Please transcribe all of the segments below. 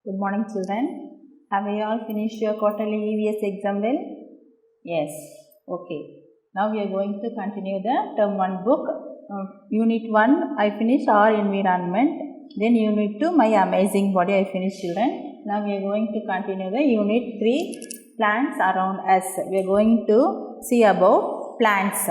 Good morning, children. Have you all finished your quarterly EVS exam well? Yes. Okay. Now we are going to continue the term 1 book. Unit 1 I finished our environment. Then unit 2 my amazing body I finished, children. Now we are going to continue the unit 3 plants around us. We are going to see about plants.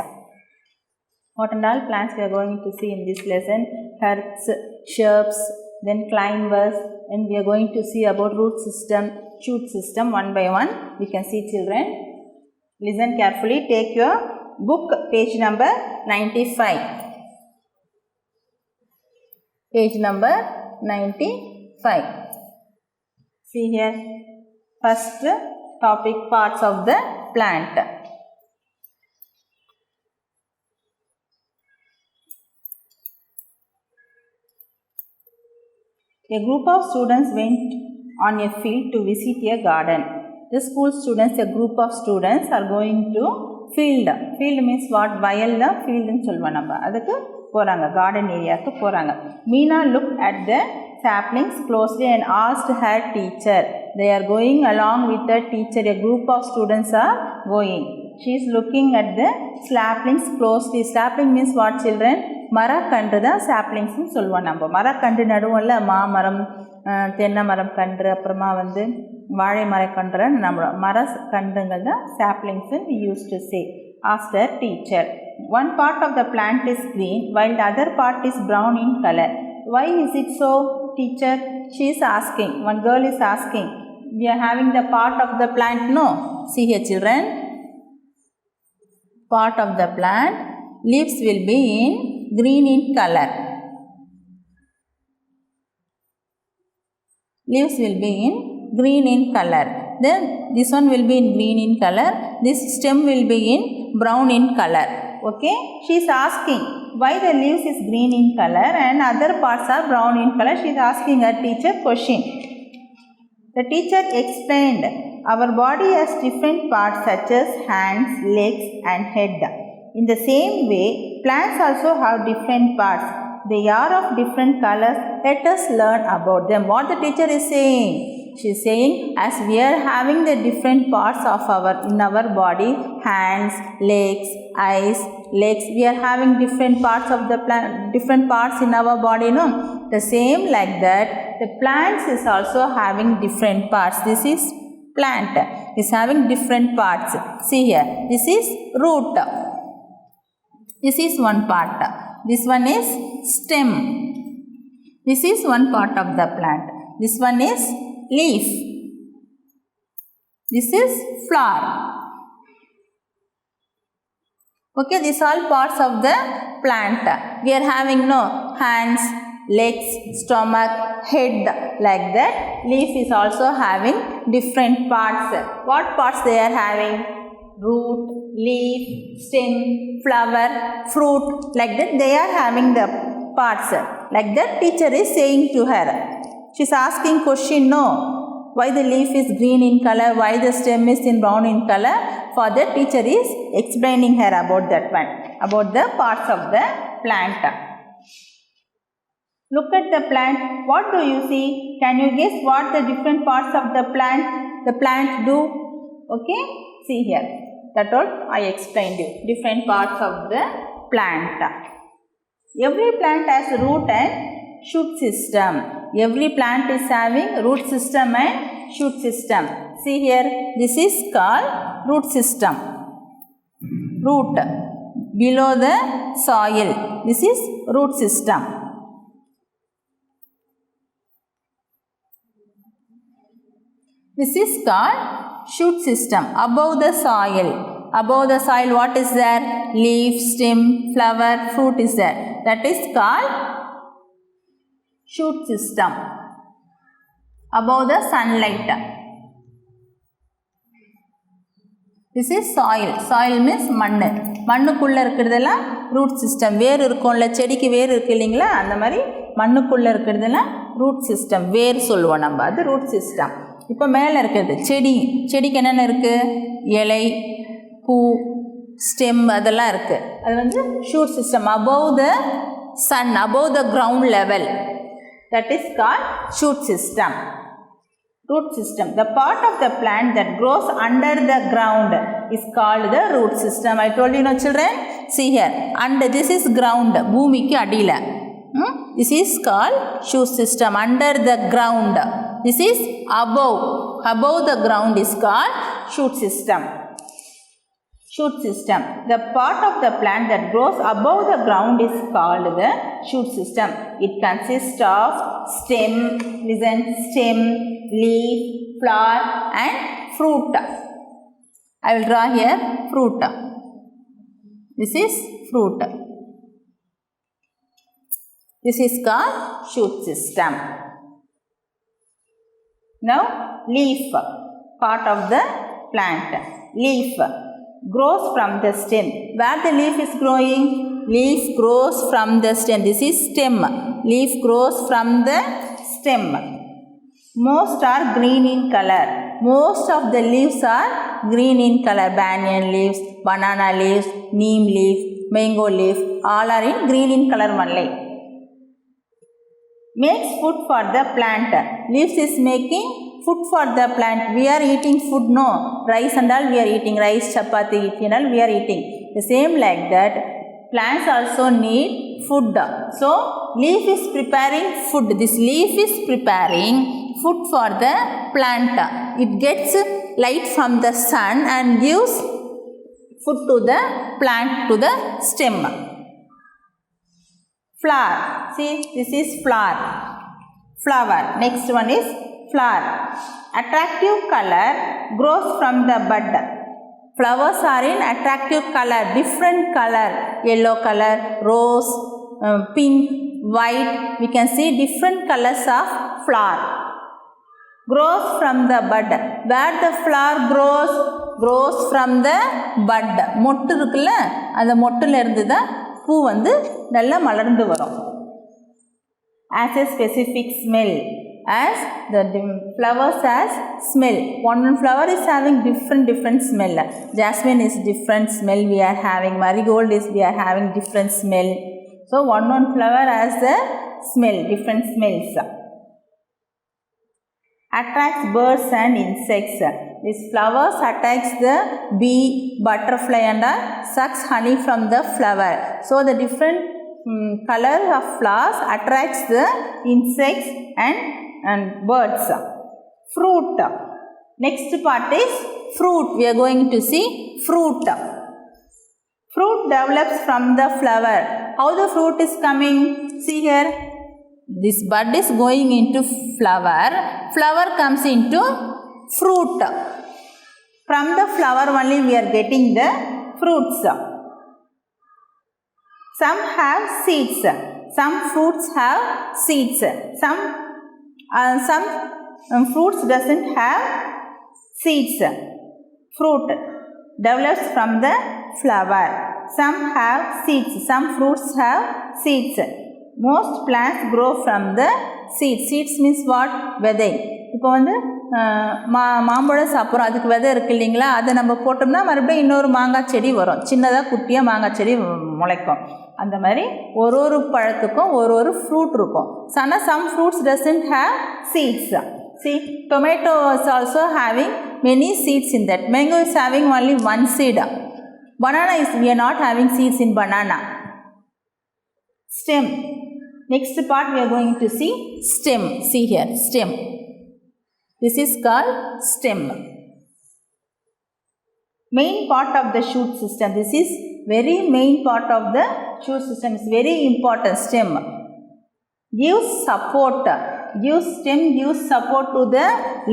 What and all plants we are going to see in this lesson? Herbs, shrubs, then climbers, and we are going to see about root system, shoot system one by one. We can see, children. Listen carefully. Take your book, page number 95. Page number 95. See here. First topic, parts of the plant. A group of students went on a field to visit a garden. The school students, a group of students are going to field. Field means what? Vayal the field nu solva namba. Adukku poranga, garden area ku poranga. Meena looked at the saplings closely and asked her teacher. They are going along with the teacher. A group of students are going. She is looking at the saplings closely. Sapling means what, children? மரக்கன்று தான் சாப்ளிங்ஸ்னு சொல்லுவோம். நம்ம மரக்கன்று நடுவோம்ல, மாமரம், தென்னை மரம் கன்று, அப்புறமா வாழை மரக்கன்று, நம்ம மரக்கன்றுங்கள் தான் சாப்ளிங்ஸ்னு we used to say. Asked the teacher. One part of the plant is green while the other part is brown in color. Why is it so, teacher? She is asking. One girl is asking. We are having the part of the plant, no? See here, children. Part of the plant, leaves will be in green in color. Leaves will be in green in color. Then this one will be in green in color. This stem will be in brown in color. Okay? She is asking why the leaves is green in color and other parts are brown in color. She is asking her teacher question. The teacher explained, our body has different parts such as hands, legs and head. In the same way, plants also have different parts. They are of different colors. Let us learn about them. What the teacher is saying? She is saying, as we are having the different parts of in our body, hands, legs, eyes, legs, we are having different parts of the plant, different parts in our body, no? The same like that, the plants is also having different parts. This is plant. Is having different parts. See here. This is root. This is one part. This one is stem. This is one part of the plant. This one is leaf. This is flower. Okay, these are all parts of the plant. We are having hands, legs, stomach, head, like that. Leaf is also having different parts. What parts they are having? Root, leaf, stem, flower, fruit, like that they are having the parts. Like that teacher is saying to her. She is asking question, no. Why the leaf is green in color, why the stem is in brown in color? For the teacher is explaining her about that one, about the parts of the plant. Look at the plant. What do you see? Can you guess what the different parts of the plant do? Okay, see here. That all I explained you. Different parts of the plant. Every plant has root and shoot system. Every plant is having root system and shoot system. See here. This is called root system. Root. Below the soil. This is root system. This is called shoot system. Above the soil. Above the soil, what is there? Leaf, stem, flower, fruit is there. That is called shoot system. Above the sunlight. This is soil. Soil means மண்ணு. மண்ணுக்குள்ள இருக்கிறதெல்லாம் root system. வேர் இருக்கும்ல, செடிக்கு வேர் இருக்கு இல்லைங்களா, அந்த மாதிரி மண்ணுக்குள்ள இருக்கிறதெல்லாம் root system. வேர் சொல்லுவோம் நம்ம, அது root system. இப்போ மேலே இருக்கிறது செடிக்கு என்னென்ன இருக்குது? இலை, பூ, ஸ்டெம், அதெல்லாம் இருக்குது. அது shoot system. Above the sun, above the ground level. That is called shoot system. Root system. The part of the plant that grows under the ground is called the root system. I told you, no children. See here. Under this is ground. Bhumikku adila. This is called shoot system. Under the ground. This is above. Above the ground is called shoot system. Shoot system. The part of the plant that grows above the ground is called the shoot system. It consists of stem, listen, stem, leaf, flower and fruit. I will draw here fruit. This is fruit. This is called shoot system. Now leaf, part of the plant. Leaf grows from the stem. Where the leaf is growing? Leaf grows from the stem. This is stem. Leaf grows from the stem. Most are green in color. Most of the leaves are green in color. Banyan leaves, banana leaves, neem leaf, mango leaf, all are in green in color only. Makes food for the plant. Leaves is making food for the plant. We are eating food, no. Rice and all we are eating. Rice, chapati, and all we are eating. The same like that, plants also need food. So, leaf is preparing food. This leaf is preparing food for the plant. It gets light from the sun and gives food to the plant, to the stem. Flower. See, this is flower. Flower. Next one is flower. Attractive color grows from the bud. Flowers are in attractive color, different color, yellow color, rose, pink, white. We can see different colors of flower. Grows from the bud. Where the flower grows from the bud. மொட்டு இருக்குல்ல, அந்த மொட்டுல இருந்து தான் பூ வந்து நல்லா மலர்ந்து வரும். As a specific smell. As the flowers has smell. One flower is having different smell. Jasmine is different smell we are having. Marigold is we are having different smell. So one flower has the smell, different smells. Attracts birds and insects. These flowers attracts the bee, butterfly and sucks honey from the flower. So the different color of flowers attracts the insects and birds. Fruit. Next part is fruit. We are going to see fruit. Fruit develops from the flower. How the fruit is coming? See here. This bud is going into flower. Flower comes into fruit. From the flower only we are getting the fruits. Some have seeds. Some fruits have seeds. Some fruits doesn't have seeds. Fruit develops from the flower. Some have seeds. Some fruits have seeds. Most plants grow from the seeds. Seeds means what? விதை. இப்போ வந்து மாம்பழம் சாப்பிட்றோம், அதுக்கு விதை இருக்குது இல்லைங்களா, அதை நம்ம போட்டோம்னா மறுபடியும் இன்னொரு மாங்காய் செடி வரும், சின்னதாக குட்டியாக மாங்காய் செடி முளைக்கும். அந்த மாதிரி ஒரு பழத்துக்கும் ஒரு ஃப்ரூட் இருக்கும். ஆனால் some fruits doesn't have seeds. See, tomato is also having many seeds in that. Mango is having only one seed. Banana is, we are not having seeds in banana. Stem. Next part we are going to see stem. See here, stem. This is called stem. Main part of the shoot system. This is very main part of the shoot system. It's very important. Stem gives support. Stem gives support to the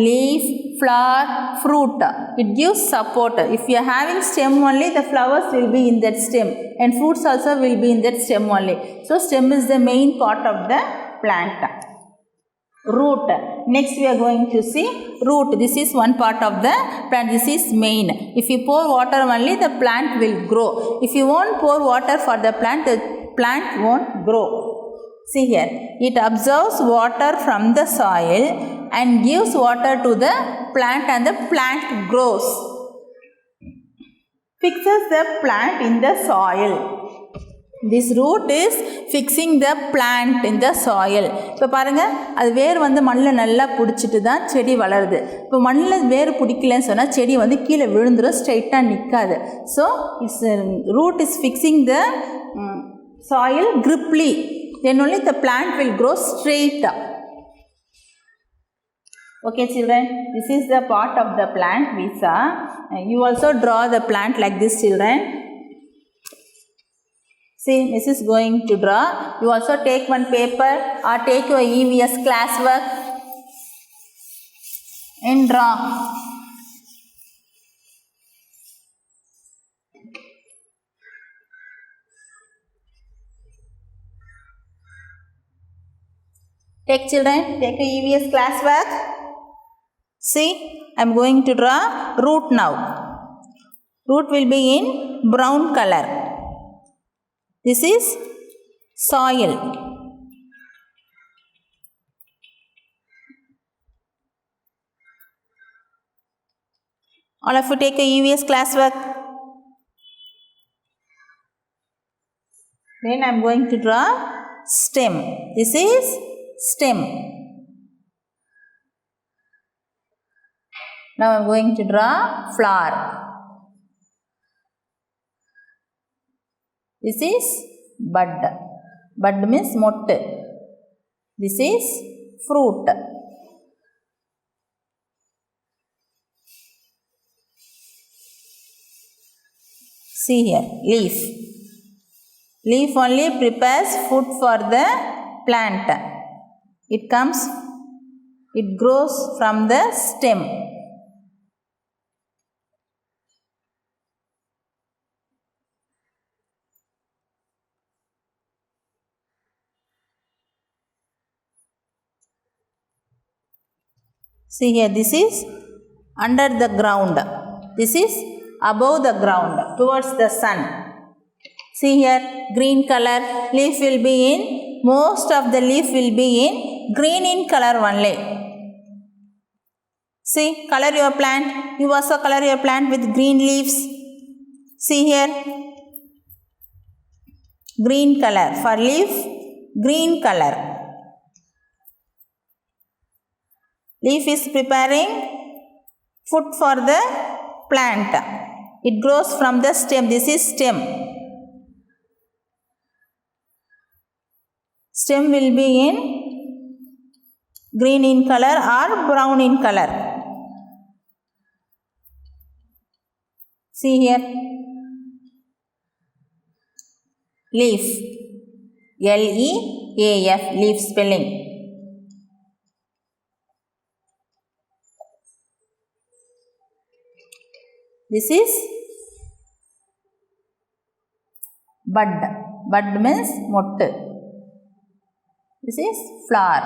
leaf, flower, fruit. It gives support. If you are having stem only, the flowers will be in that stem and fruits also will be in that stem only. So stem is the main part of the plant. Root. Next we are going to see root. This is one part of the plant. This is main. If you pour water only, the plant will grow. If you won't pour water for the plant won't grow. See here. It absorbs water from the soil and gives water to the plant and the plant grows. Fixes the plant in the soil. This root is fixing the plant in the soil. இப்போ பாருங்கள், அது வேர் வந்து மண்ணில் நல்லா பிடிச்சிட்டு தான் செடி வளருது. இப்போ மண்ணில் வேர் பிடிக்கலன்னு சொன்னால் செடி வந்து கீழே விழுந்துடும், ஸ்ட்ரைட்டாக நிற்காது. So it's root is fixing the soil griply. Then only the plant will grow straight up. Okay children, this is the part of the plant we saw. You also draw the plant like this children. See, Miss is going to draw. You also take one paper or take your EVS classwork and draw. Take children, take your EVS classwork. See, I am going to draw root now. Root will be in brown color. This is soil. All of you take a EVS classwork. Then I am going to draw stem. This is stem. Now I am going to draw flower. This is bud. Bud means mottu. This is fruit. See here, leaf. Leaf only prepares food for the plant. It grows from the stem. See here, this is under the ground. This is above the ground, towards the sun. See here, green color, leaf will be in, most of the leaf will be in green in color only. See, color your plant. You also color your plant with green leaves. See here, green color. For leaf, green color. Leaf is preparing food for the plant. It grows from the stem. This is stem. Stem will be in green in color or brown in color. See here. Leaf. L-E-A-F. Leaf spelling. This is bud. Bud means mottu. This is flower.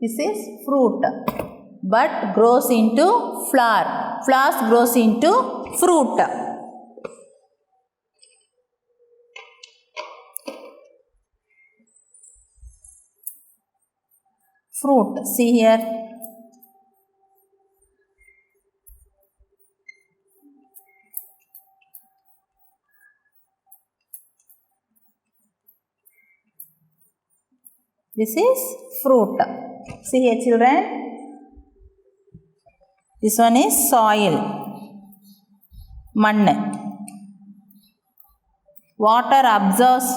This is fruit. Bud grows into flower. Flowers grows into fruit. Fruit. See here. This is fruit. See here children. This one is soil. Mann. Water absorbs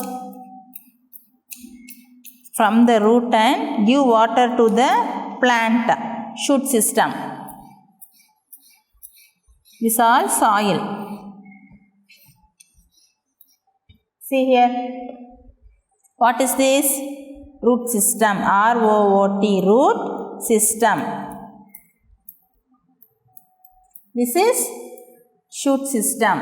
from the root and give water to the plant shoot system. This all soil. See here. What is this? Root system. R-O-O-T. Root system. This is shoot system.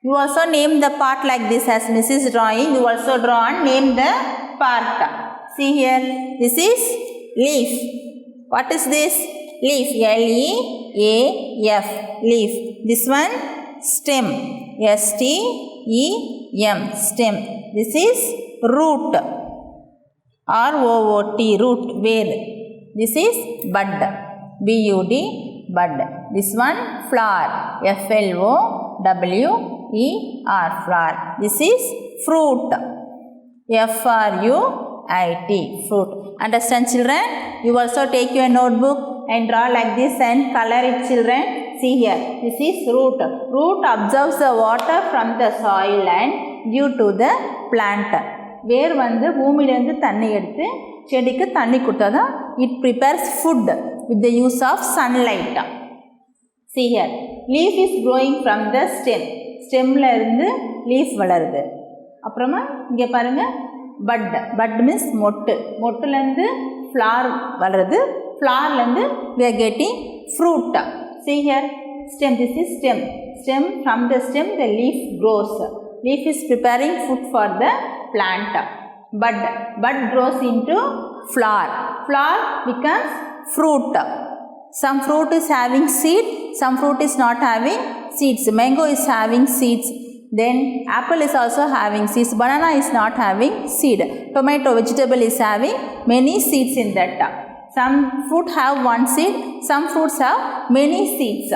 You also name the part like this as Mrs. drawing. You also draw and name the part. See here. This is leaf. What is this? Leaf. L-E-A-F. Leaf. This one stem. S-T-E-M, stem. This is root. R-O-O-T, root, where. This is bud. B-U-D, bud. This one, flower. F-L-O-W-E-R, flower. This is fruit. F-R-U-I-T, fruit. Understand, children? You also take your notebook and draw like this and color it, children. See here, this is root. Root absorbs the water from the soil and due to the plant. வேர் வந்து பூமியிலேருந்து தண்ணி எடுத்து செடிக்கு தண்ணி கொடுத்தா தான் it prepares food with the use of sunlight. See here, leaf is growing from the stem. ஸ்டெம்ல இருந்து leaf வளருது. அப்புறமா இங்கே பாருங்கள், bud means மொட்டு. மொட்டுலேருந்து ஃப்ளார் வளருது. ஃப்ளார்லேருந்து we are getting fruit. See here, stem, this is stem. Stem, from the stem the leaf grows. Leaf is preparing food for the plant. Bud grows into flower. Flower becomes fruit. Some fruit is having seed, some fruit is not having seeds. Mango is having seeds. Then apple is also having seeds. Banana is not having seed. Tomato vegetable is having many seeds in that. Some fruit have one seed, some fruits have many seeds.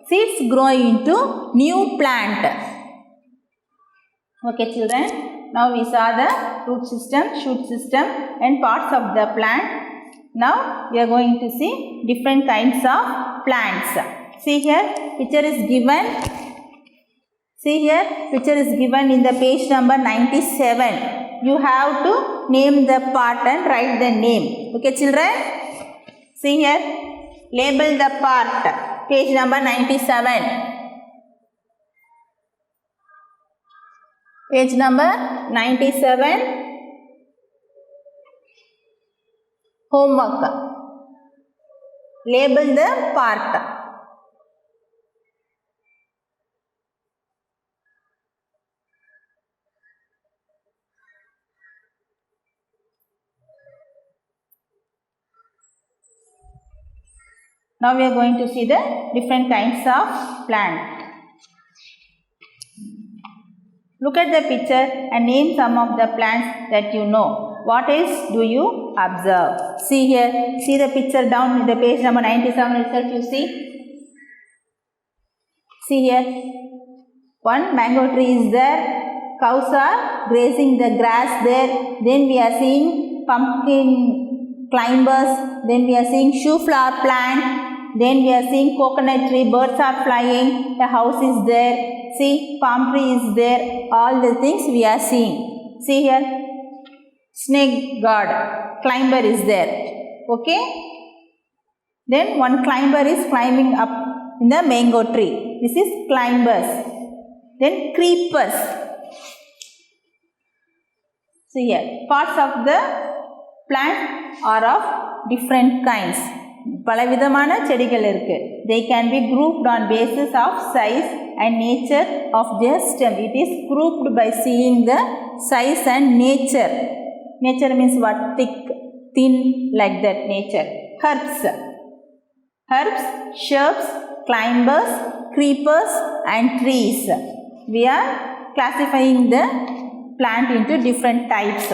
Seeds grow into new plant. Okay, children. Now we saw the root system, shoot system and parts of the plant. Now we are going to see different kinds of plants. See here, picture is given. See here, picture is given in the page number 97. You have to name the part and write the name. Okay, children? See here, label the part. Page number 97. Page number 97. Homework. Label the part. Now we are going to see the different kinds of plant. Look at the picture and name some of the plants that you know. What else do you observe? See here, see the picture down in the page number 97 itself, you see. See here, one mango tree is there. Cows are grazing the grass there. Then we are seeing pumpkin climbers. Then we are seeing shoe flower plant. Then we are seeing coconut tree, birds are flying, the house is there. See, palm tree is there. All the things we are seeing. See here, snake guard, climber is there. Okay. Then one climber is climbing up in the mango tree. This is climbers. Then creepers. See here, parts of the plant are of different kinds. பலவிதமான செடிகள் இருக்கு. They can be grouped on basis of size and nature of their stem. It is grouped by seeing the size and nature. Nature means what? Thick, thin, like that nature. Herbs, shrubs, climbers, creepers and trees. We are classifying the plant into different types.